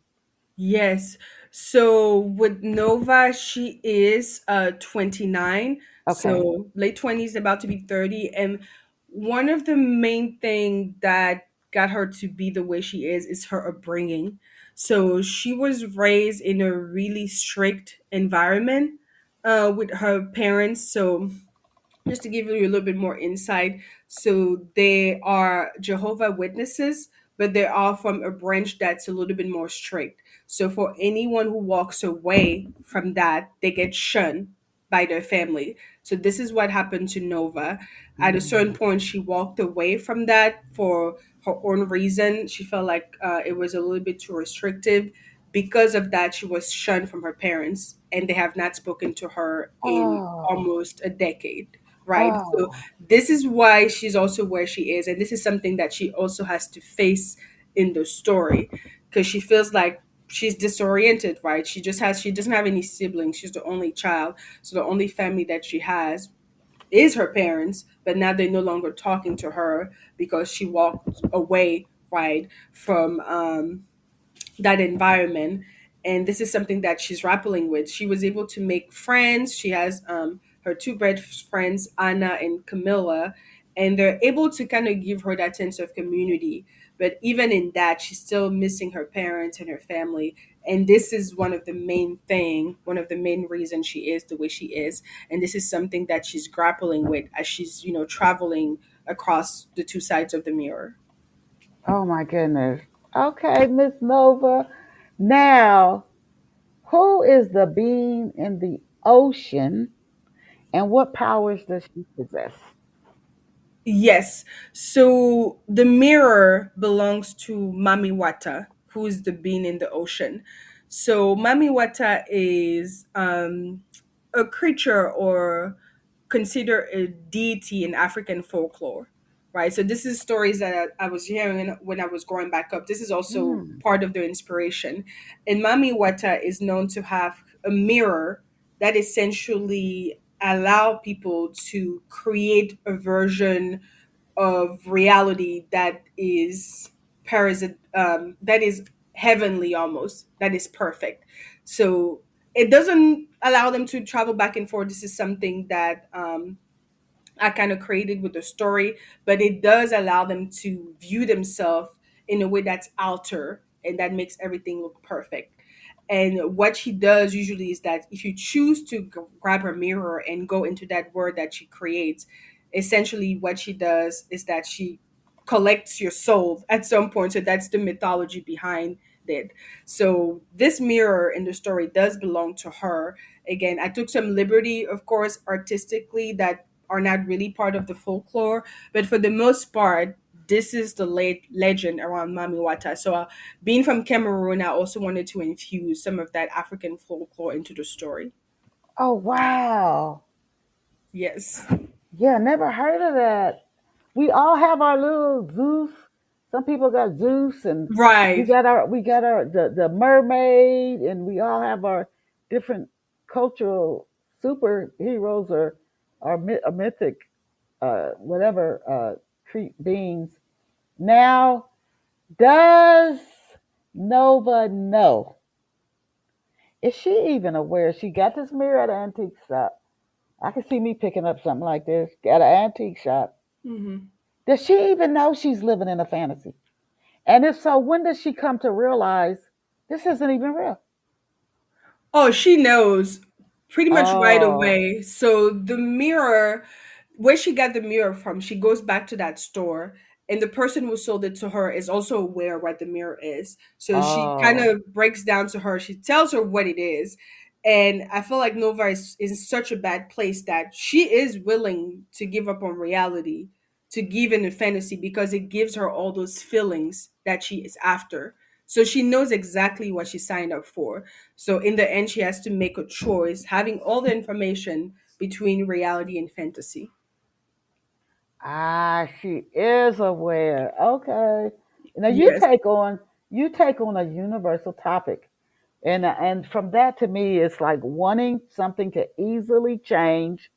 Yes. So with Nova, she is 29. Okay. So late 20s, about to be 30. And one of the main thing that got her to be the way she is her upbringing. So she was raised in a really strict environment with her parents. So just to give you a little bit more insight, so they are Jehovah Witnesses, but they are from a branch that's a little bit more strict. So for anyone who walks away from that, they get shunned by their family. So this is what happened to Nova. At a certain Mm. point, she walked away from that for her own reason. She felt like it was a little bit too restrictive. Because of that, she was shunned from her parents, and they have not spoken to her in Oh, almost a decade, right? So oh, this is why she's also where she is, and this is something that she also has to face in the story, because she feels like she's disoriented, right? She doesn't have any siblings. She's the only child, so the only family that she has is her parents, but now they're no longer talking to her because she walked away, right, from that environment. And this is something that she's grappling with. She was able to make friends. She has her two best friends, Anna and Camilla, and they're able to kind of give her that sense of community. But even in that, she's still missing her parents and her family. And this is one of the main reasons she is the way she is. And this is something that she's grappling with as she's, traveling across the two sides of the mirror. oh my goodness. Okay, Miss Nova. Now, who is the being in the ocean and what powers does she possess? Yes. So the mirror belongs to Mami Wata, who is the being in the ocean. So Mami Wata is a creature, or consider a deity in African folklore, right? So this is stories that I was hearing when I was growing back up. This is also Mm. part of their inspiration. And Mami Wata is known to have a mirror that essentially allow people to create a version of reality that is that is heavenly, almost, that is perfect. So it doesn't allow them to travel back and forth. This is something that I kind of created with the story, but it does allow them to view themselves in a way that's outer and that makes everything look perfect. And what she does usually is that if you choose to grab her mirror and go into that word that she creates, essentially what she does is that she collects your soul at some point. So that's the mythology behind it. So this mirror in the story does belong to her. Again, I took some liberty, of course, artistically, that are not really part of the folklore, but for the most part, this is the legend around Mami Wata. So, being from Cameroon, I also wanted to infuse some of that African folklore into the story. Oh, wow. Yes. Yeah, never heard of that. We all have our little Zeus. Some people got Zeus, and we Right. got our the mermaid, and we all have our different cultural superheroes or mythic whatever treat beings. Now, does Nova know? Is she even aware? She got this mirror at an antique shop. I can see me picking up something like this at an antique shop. Hmm. Does she even know she's living in a fantasy? And if so, when does she come to realize this isn't even real? Oh, she knows pretty much right Oh, away. So the mirror, where she got the mirror from, she goes back to that store, and the person who sold it to her is also aware what the mirror is. So she kind oh, of breaks down to her. She tells her what it is. And I feel like Nova is in such a bad place that she is willing to give up on reality to give in a fantasy because it gives her all those feelings that she is after. So she knows exactly what she signed up for. So in the end, she has to make a choice, having all the information between reality and fantasy. she is aware. Okay. Now Yes. you take on a universal topic, and from that to me, it's like wanting something to easily change.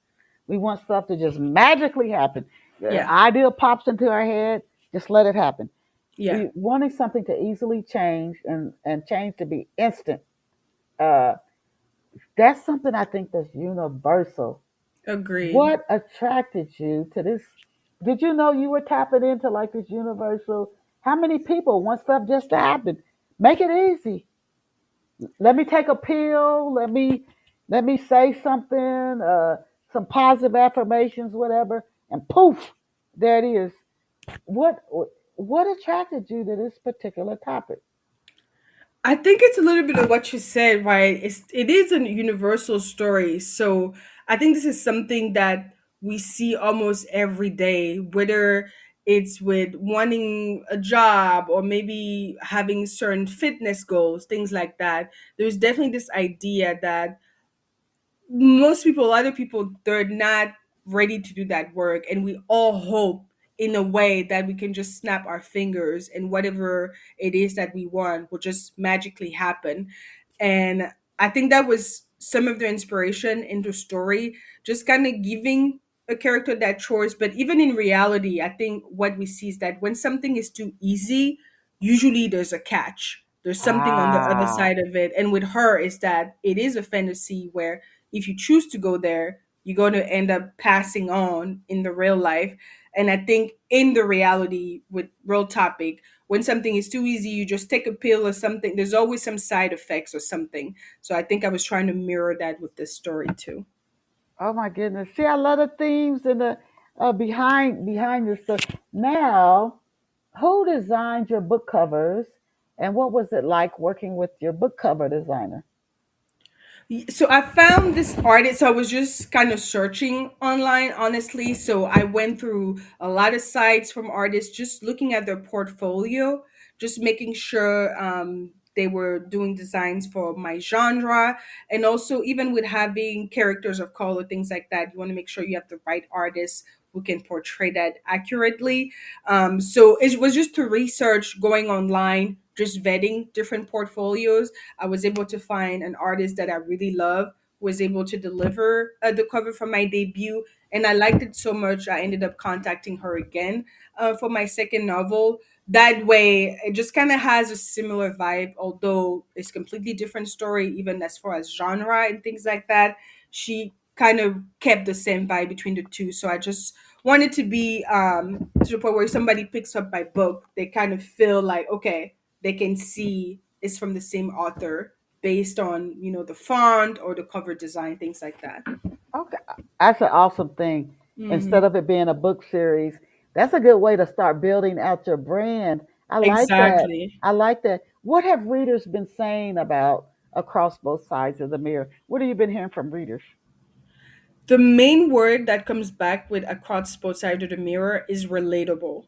We want stuff to just magically happen. The Yeah. idea pops into our head, just let it happen. Yeah. We wanting something to easily change and change to be instant. Uh, that's something I think that's universal. Agreed. What attracted you to this? Did you know you were tapping into like this universal? How many people want stuff just to happen? Make it easy. Let me take a pill. Let me say something, some positive affirmations, whatever, and poof, there it is. What what attracted you to this particular topic? I think it's a little bit of what you said, right? It is a universal story. So I think this is something that we see almost every day, whether it's with wanting a job or maybe having certain fitness goals, things like that. There's definitely this idea that most people, other people, they're not ready to do that work, and we all hope in a way that we can just snap our fingers and whatever it is that we want will just magically happen. And I think that was some of the inspiration in the story, just kind of giving a character that choice. But even in reality, I think what we see is that when something is too easy, usually there's a catch, there's something on the other Ah, side of it. And with her is that it is a fantasy where if you choose to go there, you're going to end up passing on in the real life. And I think in the reality with real topic, when something is too easy, you just take a pill or something. There's always some side effects or something. So I think I was trying to mirror that with this story too. oh my goodness. See, I love the themes and the behind this stuff. Now, who designed your book covers, and what was it like working with your book cover designer? So I found this artist. So I was just kind of searching online, honestly. So I went through a lot of sites from artists, just looking at their portfolio, just making sure they were doing designs for my genre. And also, even with having characters of color, things like that, you want to make sure you have the right artist who can portray that accurately. So it was just to research, going online, just vetting different portfolios. I was able to find an artist that I really love, was able to deliver the cover for my debut, and I liked it so much I ended up contacting her again for my second novel. That way it just kind of has a similar vibe, although it's completely different story, even as far as genre and things like that. She kind of kept the same vibe between the two, so I just wanted to be to the point where somebody picks up my book, they kind of feel like, okay, they can see it's from the same author based on, the font or the cover design, things like that. Okay, that's an awesome thing. Instead Hmm. of it being a book series, that's a good way to start building out your brand. I like that. Exactly. I like that. What have readers been saying about Across Both Sides of the Mirror? What have you been hearing from readers? The main word that comes back with across both sides of the mirror is relatable.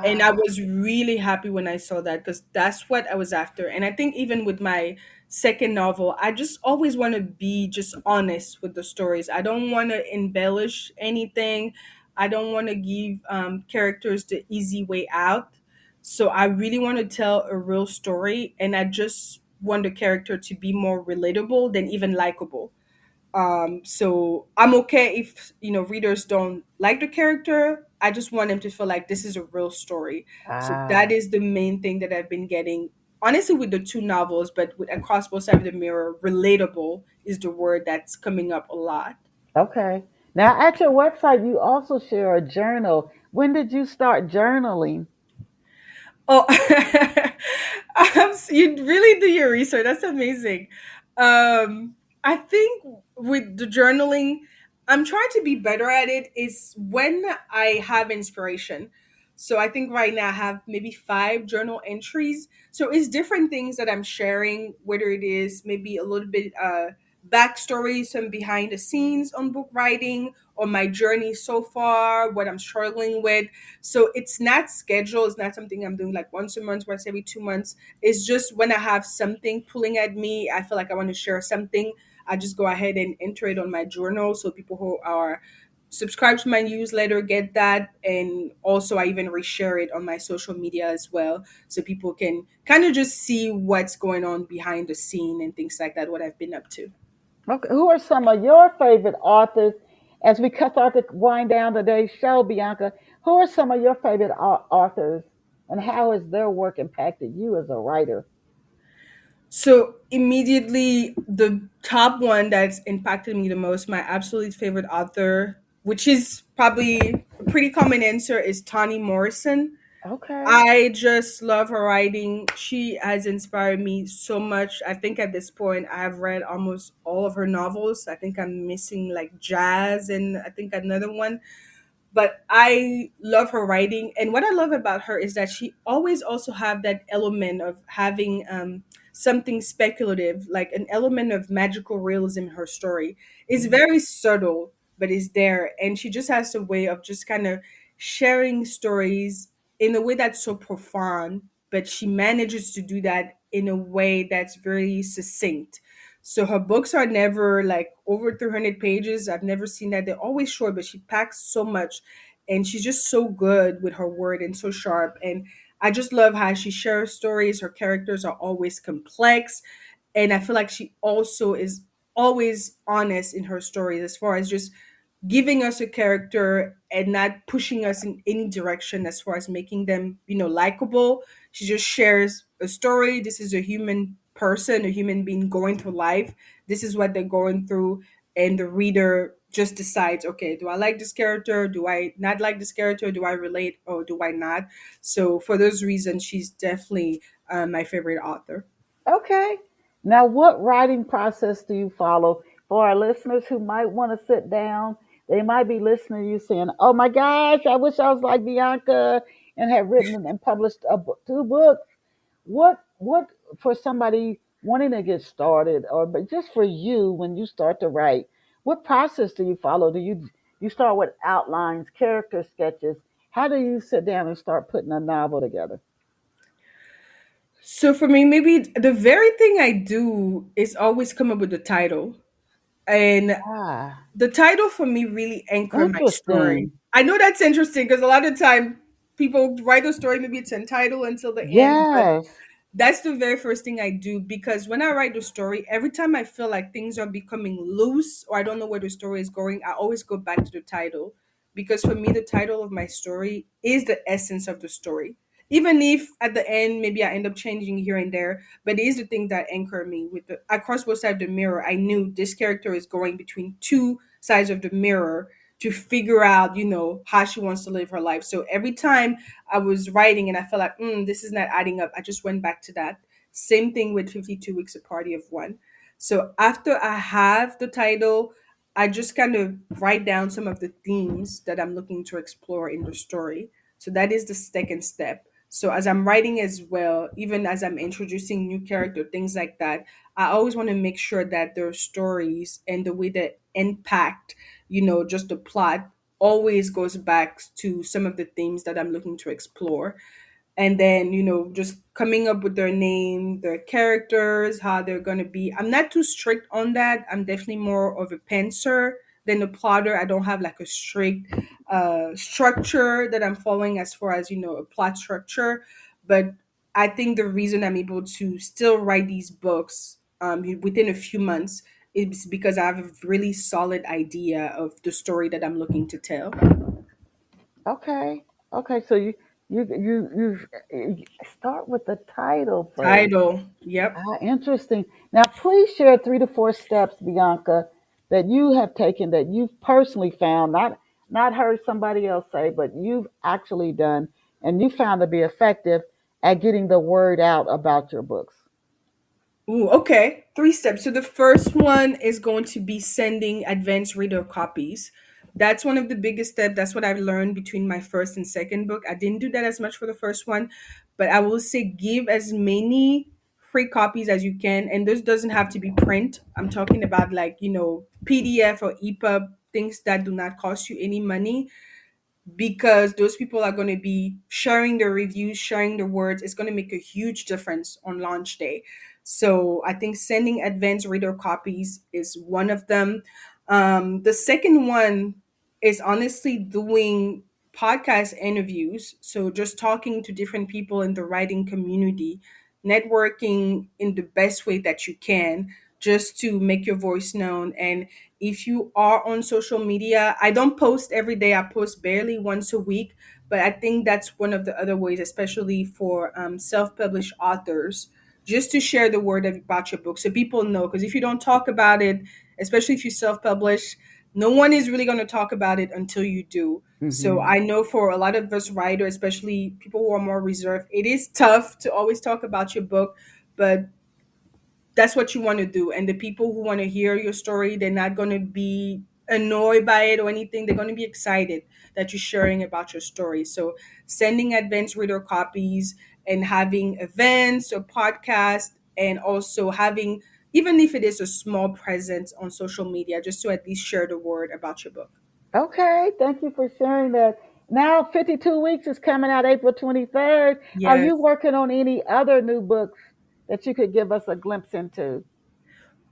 And I Ah, was really happy when I saw that, because that's what I was after. And I think even with my second novel, I just always want to be just honest with the stories. I don't want to embellish anything. I don't want to give characters the easy way out. So I really want to tell a real story, and I just want the character to be more relatable than even likable. So I'm okay if readers don't like the character. I just want them to feel like this is a real story. So that ah, is the main thing that I've been getting, honestly, with the two novels. But with Across Both Sides of the Mirror, relatable is the word that's coming up a lot. okay. Now, at your website, you also share a journal. When did you start journaling? Oh, you really do your research. That's amazing. I think with the journaling, I'm trying to be better at it. Is when I have inspiration. So I think right now I have maybe 5 journal entries. So it's different things that I'm sharing, whether it is maybe a little bit backstory, some behind the scenes on book writing, or my journey so far, what I'm struggling with. So it's not scheduled. It's not something I'm doing like once a month, once every 2 months. It's just when I have something pulling at me, I feel like I want to share something. I just go ahead and enter it on my journal, so people who are subscribed to my newsletter get that. And also I even reshare it on my social media as well, so people can kind of just see what's going on behind the scene and things like that, what I've been up to. Okay, who are some of your favorite authors? As we start to wind down today's show, Bianca, who are some of your favorite authors, and how has their work impacted you as a writer? So immediately, the top one that's impacted me the most, my absolute favorite author, which is probably a pretty common answer, is Toni Morrison. Okay. I just love her writing. She has inspired me so much. I think at this point I have read almost all of her novels. I think I'm missing like Jazz and I think another one, but I love her writing. And what I love about her is that she always also have that element of having something speculative, like an element of magical realism in her story. It's Mhm. very subtle, but it's there. And she just has a way of just kind of sharing stories in a way that's so profound, but she manages to do that in a way that's very succinct. So her books are never like over 300 pages. I've never seen that. They're always short, but she packs so much, and she's just so good with her word and so sharp. And I just love how she shares stories. Her characters are always complex, and I feel like she also is always honest in her stories, as far as just giving us a character and not pushing us in any direction as far as making them, likable. She just shares a story. This is a human person, a human being going through life. This is what they're going through. And the reader just decides, okay, do I like this character? Do I not like this character? Do I relate or do I not? So for those reasons, she's definitely my favorite author. Okay. Now, what writing process do you follow? For our listeners who might want to sit down, they might be listening to you saying, "Oh my gosh, I wish I was like Bianca and had written and published 2 books." What for somebody wanting to get started, or but just for you when you start to write, what process do you follow? Do you start with outlines, character sketches? How do you sit down and start putting a novel together? So for me, maybe the very thing I do is always come up with the title. And Ah, the title for me really anchor my story. interesting. I know that's interesting because a lot of time people write a story, maybe it's entitled until the end, but Yes. That's the very first thing I do, because when I write the story, every time I feel like things are becoming loose or I don't know where the story is going, I always go back to the title. Because for me, the title of my story is the essence of the story. Even if at the end, maybe I end up changing here and there, but it is the thing that anchor me. With the across both sides of the mirror, I knew this character is going between two sides of the mirror to figure out, how she wants to live her life. So every time I was writing and I felt like, this is not adding up, I just went back to that. Same thing with 52 Weeks, a Party of One. So after I have the title, I just kind of write down some of the themes that I'm looking to explore in the story. So that is the second step. So as I'm writing as well, even as I'm introducing new character, things like that, I always want to make sure that their stories and the way that impact, just the plot always goes back to some of the themes that I'm looking to explore. And then, just coming up with their name, their characters, how they're going to be. I'm not too strict on that. I'm definitely more of a pantser than a plotter. I don't have like a strict structure that I'm following as far as, a plot structure. But I think the reason I'm able to still write these books within a few months is because I have a really solid idea of the story that I'm looking to tell. Okay. Okay. So you start with the title first. Title. Yep. Ah, interesting. Now, please share 3 to 4 steps, Bianca, that you have taken that you've personally found, not heard somebody else say, but you've actually done, and you found to be effective at getting the word out about your books. Ooh, okay. 3 steps. So the first one is going to be sending advanced reader copies. That's one of the biggest steps. That's what I've learned between my first and second book. I didn't do that as much for the first one, but I will say give as many free copies as you can. And this doesn't have to be print. I'm talking about like, PDF or EPUB, things that do not cost you any money, because those people are going to be sharing their reviews, sharing their words. It's going to make a huge difference on launch day. So I think sending advanced reader copies is one of them. The second one is honestly doing podcast interviews. So just talking to different people in the writing community, networking in the best way that you can, just to make your voice known. And if you are on social media, I don't post every day, I post barely once a week, but I think that's one of the other ways, especially for self-published authors, just to share the word about your book so people know. Because if you don't talk about it, especially if you self-publish, no one is really going to talk about it until you do. So Hmm. I know for a lot of us writers, especially people who are more reserved, it is tough to always talk about your book, but that's what you want to do. And the people who want to hear your story, they're not going to be annoyed by it or anything. They're going to be excited that you're sharing about your story. So sending advanced reader copies and having events or podcasts, and also having, even if it is a small presence on social media, just to at least share the word about your book. Okay. Thank you for sharing that. Now, 52 Weeks is coming out April 23rd. Are Yes. you working on any other new books that you could give us a glimpse into?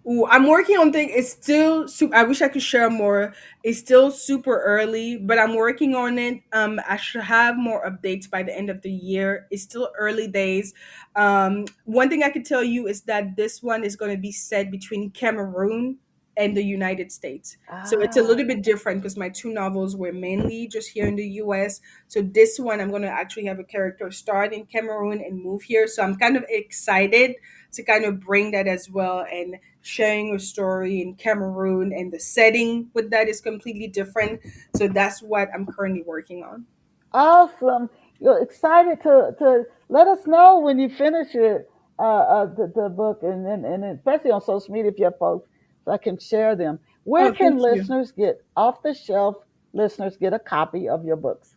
Ooh, I'm working on things. It's still super. I wish I could share more. It's still super early, but I'm working on it. I should have more updates by the end of the year. It's still early days. One thing I could tell you is that this one is going to be set between Cameroon and the United States. So it's a Ah, little bit different because my two novels were mainly just here in the US. So this one, I'm going to actually have a character start in Cameroon and move here. So I'm kind of excited to kind of bring that as well, and sharing a story in Cameroon, and the setting with that is completely different. So that's what I'm currently working on. awesome. You're excited to let us know when you finish it, the book, and especially on social media if you have folks, so I can share them. Where Oh, can thank you. listeners get off the shelf? Listeners get a copy of your books.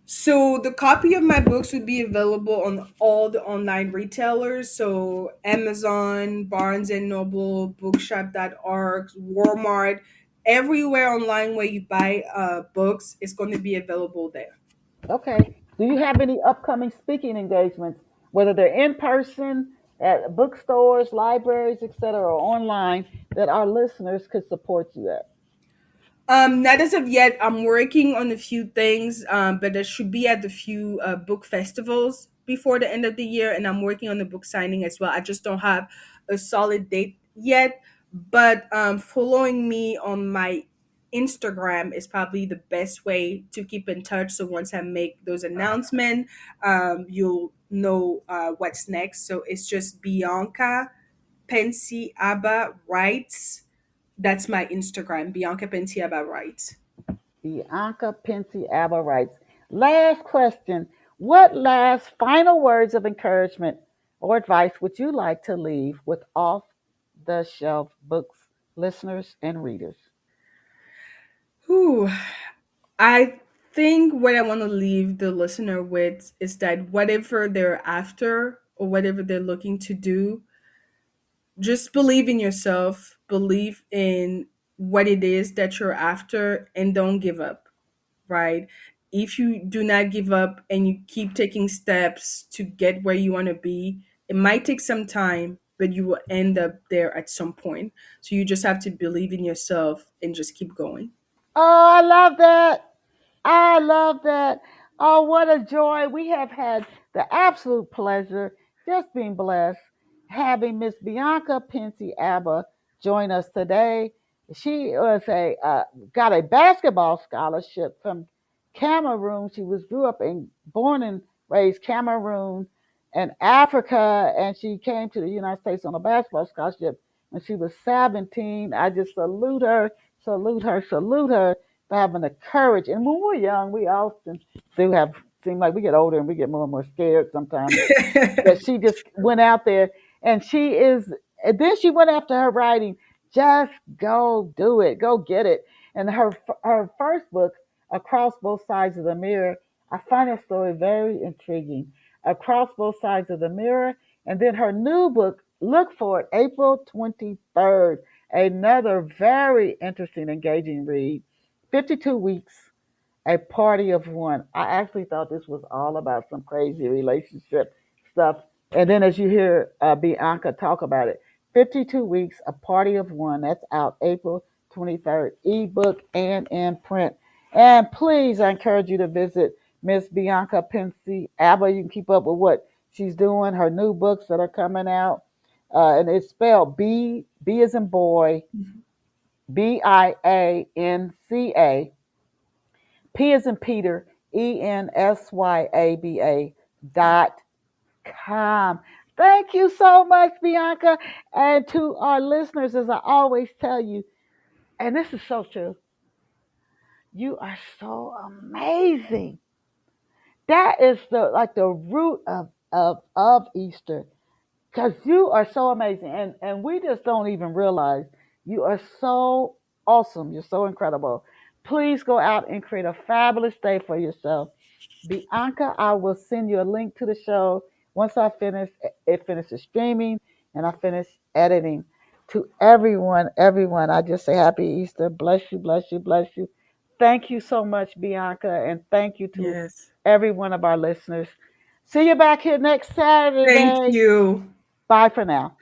So the copy of my books would be available on all the online retailers. So Amazon, Barnes and Noble, Bookshop.org, Walmart, everywhere online where you buy books is going to be available there. Okay. Do you have any upcoming speaking engagements, whether they're in person at bookstores, libraries, etc., or online, that our listeners could support you at? Not as of yet. I'm working on a few things, but I should be at a few book festivals before the end of the year, and I'm working on the book signing as well. I just don't have a solid date yet, but following me on my Instagram is probably the best way to keep in touch. So once I make those announcements, you'll know what's next. So it's just Bianca Pensy Aba writes. That's my Instagram, Bianca Pensy Aba writes. Bianca Pensy Aba writes, last question. What last final words of encouragement or advice would you like to leave with off the shelf books listeners and readers? Whew. I think what I want to leave the listener with is that whatever they're after or whatever they're looking to do, just believe in yourself, believe in what it is that you're after, and don't give up, right? If you do not give up and you keep taking steps to get where you want to be, it might take some time, but you will end up there at some point. So you just have to believe in yourself and just keep going. Oh, I love that. I love that. Oh, what a joy. We have had the absolute pleasure, just being blessed, having Miss Bianca Pensy Abba join us today. She was a got a basketball scholarship from Cameroon. She was grew up in born and raised Cameroon and Africa, and she came to the United States on a basketball scholarship when she was 17. I just salute her, salute her, salute her for having the courage. And when we're young, we often do have seem like we get older and we get more and more scared sometimes. But she just went out there and she is. And then she went after her writing. Just go do it, go get it. And her first book, Across Both Sides of the Mirror, I find that story very intriguing. Across Both Sides of the Mirror, and then her new book, look for it, April 23rd. Another very interesting, engaging read. 52 weeks, a party of one. I actually thought this was all about some crazy relationship stuff. And then as you hear Bianca talk about it, 52 weeks, a party of one. That's out April 23rd, ebook and in print. And please, I encourage you to visit Miss Bianca Pensy Abba. You can keep up with what she's doing, her new books that are coming out. And it's spelled B as in boy, Bianca, P as in Peter, ENSYABA .com. Thank you so much, Bianca. And to our listeners, as I always tell you, and this is so true, you are so amazing. That is the like the root of Easter. Because you are so amazing. And we just don't even realize you are so awesome. You're so incredible. Please go out and create a fabulous day for yourself. Bianca, I will send you a link to the show once I finish it finishes streaming and I finish editing. To everyone, everyone, I just say happy Easter. Bless you, bless you, bless you. Thank you so much, Bianca, and thank you to Yes. every one of our listeners. See you back here next Thank Saturday. you. Bye for now.